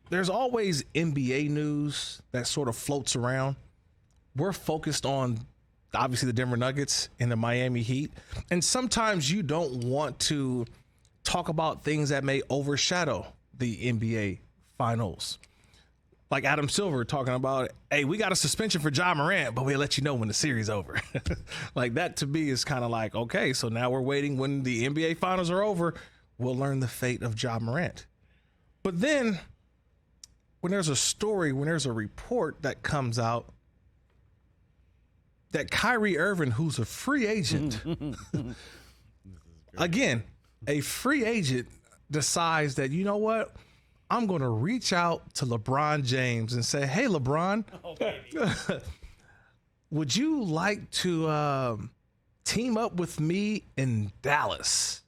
there's always NBA news that sort of floats around. We're focused on obviously the Denver Nuggets and the Miami Heat. And sometimes you don't want to talk about things that may overshadow the NBA finals. Like Adam Silver talking about, hey, we got a suspension for Ja Morant, but we'll let you know when the series over. Like that to me is kind of like, okay, so now we're waiting when the NBA finals are over, we'll learn the fate of Ja Morant. But then when there's a story, when there's a report that comes out that Kyrie Irving, who's a free agent, again, a free agent decides that, you know what? I'm going to reach out to LeBron James and say, hey, LeBron, would you like to team up with me in Dallas?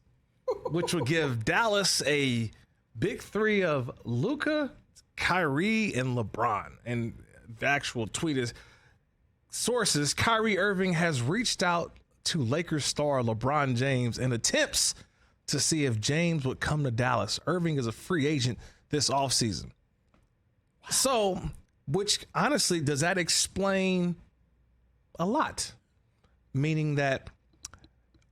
Which would give Dallas a big three of Luka, Kyrie, and LeBron. And the actual tweet is, sources, Kyrie Irving has reached out to Lakers star LeBron James in attempts to see if James would come to Dallas. Irving is a free agent this offseason. So, which honestly, does that explain a lot? Meaning that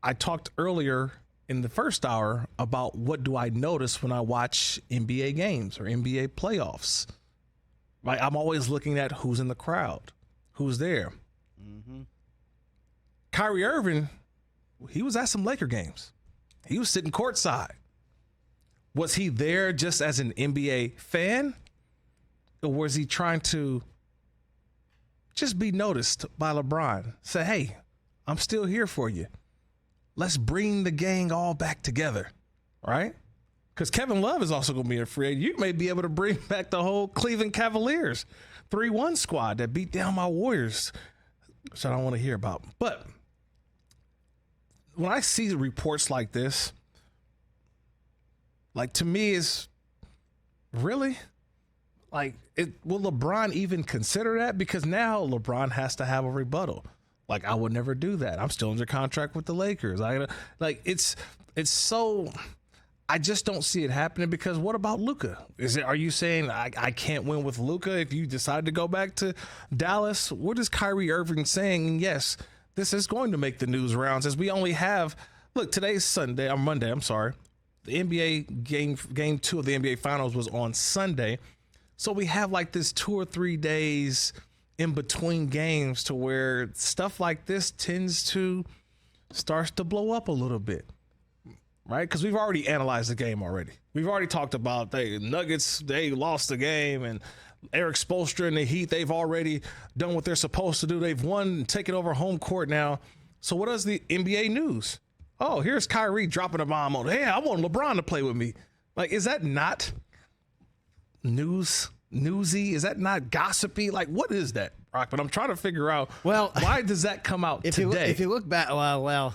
I talked earlier in the first hour about what do I notice when I watch NBA games or NBA playoffs. Like I'm always looking at who's in the crowd, who's there. Mm-hmm. Kyrie Irving, he was at some Laker games. He was sitting courtside. Was he there just as an NBA fan? Or was he trying to just be noticed by LeBron? Say, hey, I'm still here for you. Let's bring the gang all back together, right? Because Kevin Love is also going to be a free agent. You may be able to bring back the whole Cleveland Cavaliers 3-1 squad that beat down my Warriors, which I don't want to hear about. But when I see reports like this, like to me is really like, will LeBron even consider that? Because now LeBron has to have a rebuttal. Like I would never do that. I'm still under contract with the Lakers. It's so, I just don't see it happening because what about Luka? Are you saying I can't win with Luka if you decide to go back to Dallas? What is Kyrie Irving saying? And yes, this is going to make the news rounds as we only have, look, today's Monday, I'm sorry. The NBA game 2 of the NBA Finals was on Sunday. So we have like this 2 or 3 days in between games to where stuff like this starts to blow up a little bit, right? Because we've already analyzed the game already. We've already talked about the Nuggets, they lost the game, and Eric Spoelstra and the Heat, they've already done what they're supposed to do. They've won and taken over home court now. So what is the NBA news? Oh, here's Kyrie dropping a bomb on, hey, I want LeBron to play with me. Like, is that not newsy? Is that not gossipy? Like, what is that, Brock? But I'm trying to figure out, why does that come out today? If you look back, well,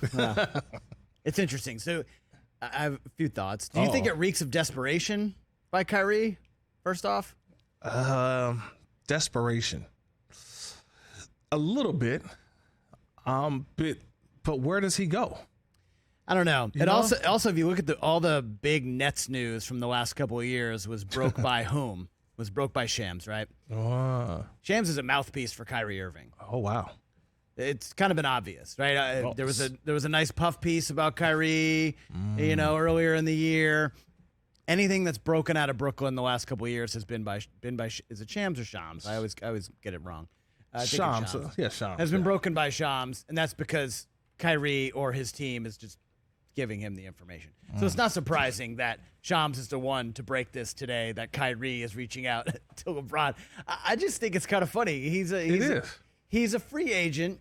it's interesting. So I have a few thoughts. Do you think it reeks of desperation by Kyrie, first off? Desperation. A little bit. But where does he go? I don't know. Also, if you look at all the big Nets news from the last couple of years was broke by whom? Was broke by Shams, right? Shams is a mouthpiece for Kyrie Irving. Oh, wow. It's kind of been obvious, right? There was a nice puff piece about Kyrie, earlier in the year. Anything that's broken out of Brooklyn the last couple of years has been by is it Shams or Shams? I always get it wrong. Shams. Shams has been broken by Shams, and that's because Kyrie or his team is just giving him the information. So it's not surprising that Shams is the one to break this today, that Kyrie is reaching out to LeBron. I just think it's kind of funny. He's a free agent,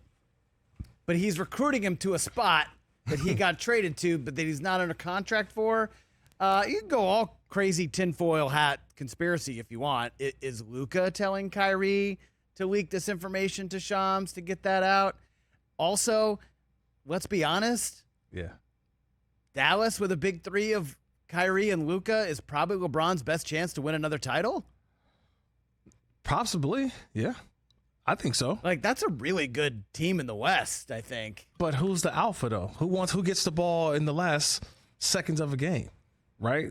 but he's recruiting him to a spot that he got traded to, but that he's not under contract for. You can go all crazy tinfoil hat conspiracy if you want. Is Luka telling Kyrie to leak this information to Shams to get that out? Also, let's be honest. Yeah. Dallas with a big three of Kyrie and Luka is probably LeBron's best chance to win another title? Possibly, yeah. I think so. Like, that's a really good team in the West, I think. But who's the alpha, though? Who gets the ball in the last seconds of a game, right?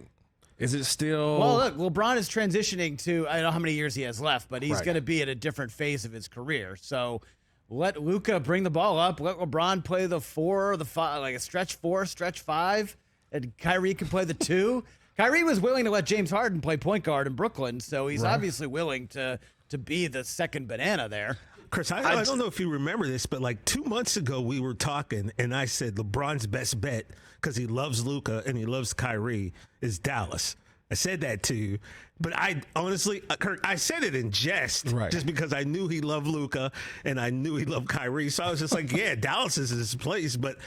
Is it still? Well, look, LeBron is transitioning to, I don't know how many years he has left, but he's Right. going to be at a different phase of his career. So let Luka bring the ball up. Let LeBron play the 4, the 5, like a stretch 4, stretch 5, and Kyrie can play the 2. Kyrie was willing to let James Harden play point guard in Brooklyn, so he's obviously willing to be the second banana there. Chris, I don't know if you remember this, but like 2 months ago we were talking, and I said LeBron's best bet, because he loves Luka and he loves Kyrie, is Dallas. I said that to you, but I honestly, Kirk, I said it in jest, Right. just because I knew he loved Luka and I knew he loved Kyrie. So I was just like, yeah, Dallas is his place. But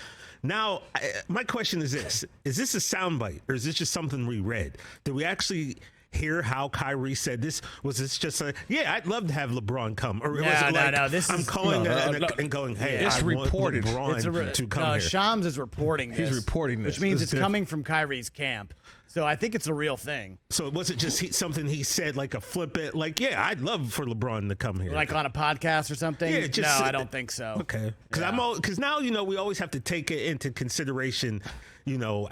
now my question is this: is this a soundbite, or is this just something we read? Did we actually hear how Kyrie said this? Was this just a, yeah, I'd love to have LeBron come? Or was it like, no, this I'm is- calling no, and going, hey, It's I reported. want LeBron to come here. Shams is reporting this. He's reporting this. Which means It's it's coming from Kyrie's camp. So I think it's a real thing. So it wasn't just something he said, like a flip it, like, yeah, I'd love for LeBron to come here. Like on a podcast or something? Yeah, just- no, I don't think so. Okay. Because now, we always have to take it into consideration,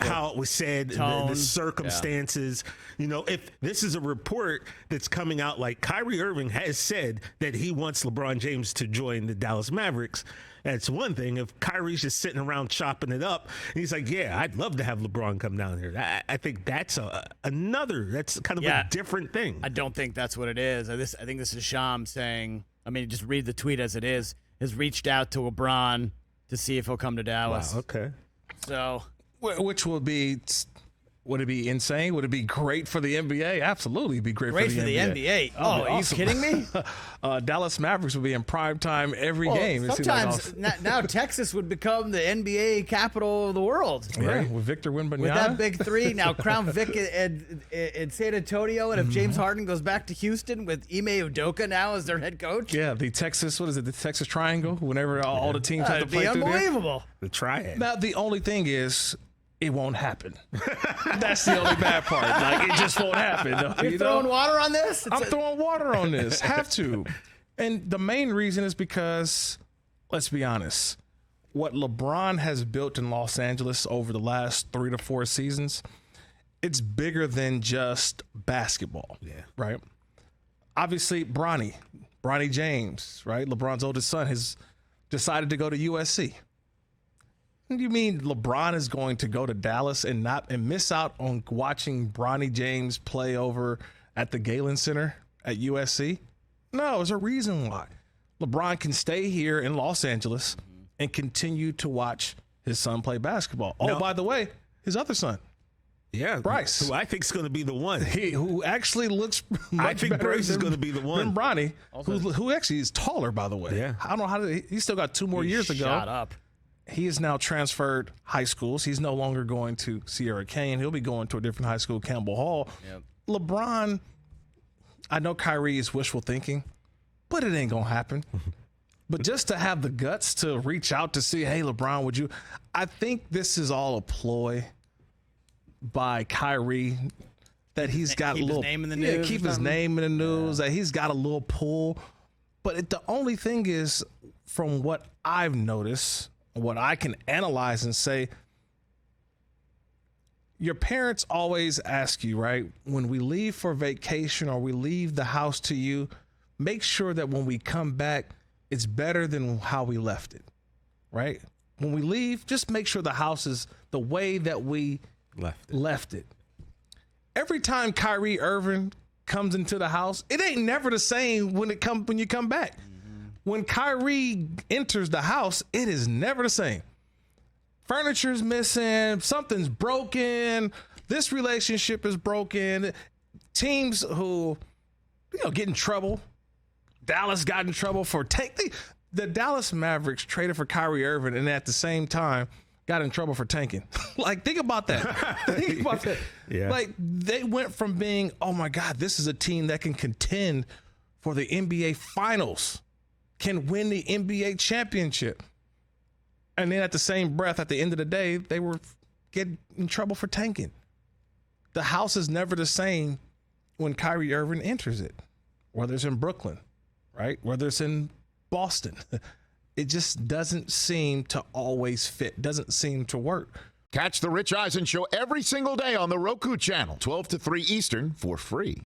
how it was said, Tone. the circumstances. If this is a report that's coming out, like Kyrie Irving has said that he wants LeBron James to join the Dallas Mavericks, that's one thing. If Kyrie's just sitting around chopping it up, and he's like, yeah, I'd love to have LeBron come down here. I think that's that's kind of a different thing. I don't think that's what it is. I think this is Shams saying, just read the tweet as it is, has reached out to LeBron to see if he'll come to Dallas. Wow, okay. So, Which would it be insane? Would it be great for the NBA? Absolutely, it'd be great great for the NBA. Oh, are you kidding me? Dallas Mavericks would be in prime time every game. It seems like Sometimes now Texas would become the NBA capital of the world. yeah, with Victor Wembanyama. With that big 3, now Crown Vic in San Antonio, and if James Harden goes back to Houston with Ime Udoka now as their head coach, Yeah, the Texas, what is it? The Texas Triangle. Whenever all the teams have to it'd play be through there. unbelievable. The triad. Now the only thing is, it won't happen. That's the only bad part. Like, it just won't happen. You're throwing water on this? I'm throwing water on this. Have to. And the main reason is because, let's be honest, what LeBron has built in Los Angeles over the last 3 to 4 seasons, it's bigger than just basketball. Yeah. Right? Obviously, Bronny James, right? LeBron's oldest son has decided to go to USC. You mean LeBron is going to go to Dallas and miss out on watching Bronny James play over at the Galen Center at USC? No, there's a reason why. LeBron can stay here in Los Angeles and continue to watch his son play basketball. Oh, No. by the way, his other son, Yeah. Bryce. Who I think is going to be the one. who actually looks much think better Bryce is than- gonna be the one. than Bronny, who actually is taller, by the way. Yeah. I don't know how he's still got 2 more years to go. Shut up. He is now transferred high schools. He's no longer going to Sierra Canyon. He'll be going to a different high school, Campbell Hall. Yep. LeBron, I know Kyrie is wishful thinking, but it ain't going to happen. But just to have the guts to reach out to see, hey, LeBron, would you? I think this is all a ploy by Kyrie that he's got Keep a his little name in the yeah, news keep or his something? name in the news, that he's got a little pull. But the only thing is, from what I've noticed, what I can analyze and say, your parents always ask you, right? When we leave for vacation or we leave the house to you, make sure that when we come back, it's better than how we left it, right? When we leave, just make sure the house is the way that we left it. Every time Kyrie Irving comes into the house, it ain't never the same when you come back. When Kyrie enters the house, it is never the same. Furniture's missing, something's broken, this relationship is broken. Teams who, get in trouble. Dallas got in trouble for the Dallas Mavericks traded for Kyrie Irving and at the same time got in trouble for tanking. Like, think about that. Think about that. Yeah. Like, they went from being, oh my God, this is a team that can contend for the NBA Finals, can win the NBA championship. And then at the same breath, at the end of the day, they were getting in trouble for tanking. The house is never the same when Kyrie Irving enters it, whether it's in Brooklyn, right? Whether it's in Boston. It just doesn't seem to always fit, doesn't seem to work. Catch the Rich Eisen Show every single day on the Roku channel, 12 to 3 Eastern, for free.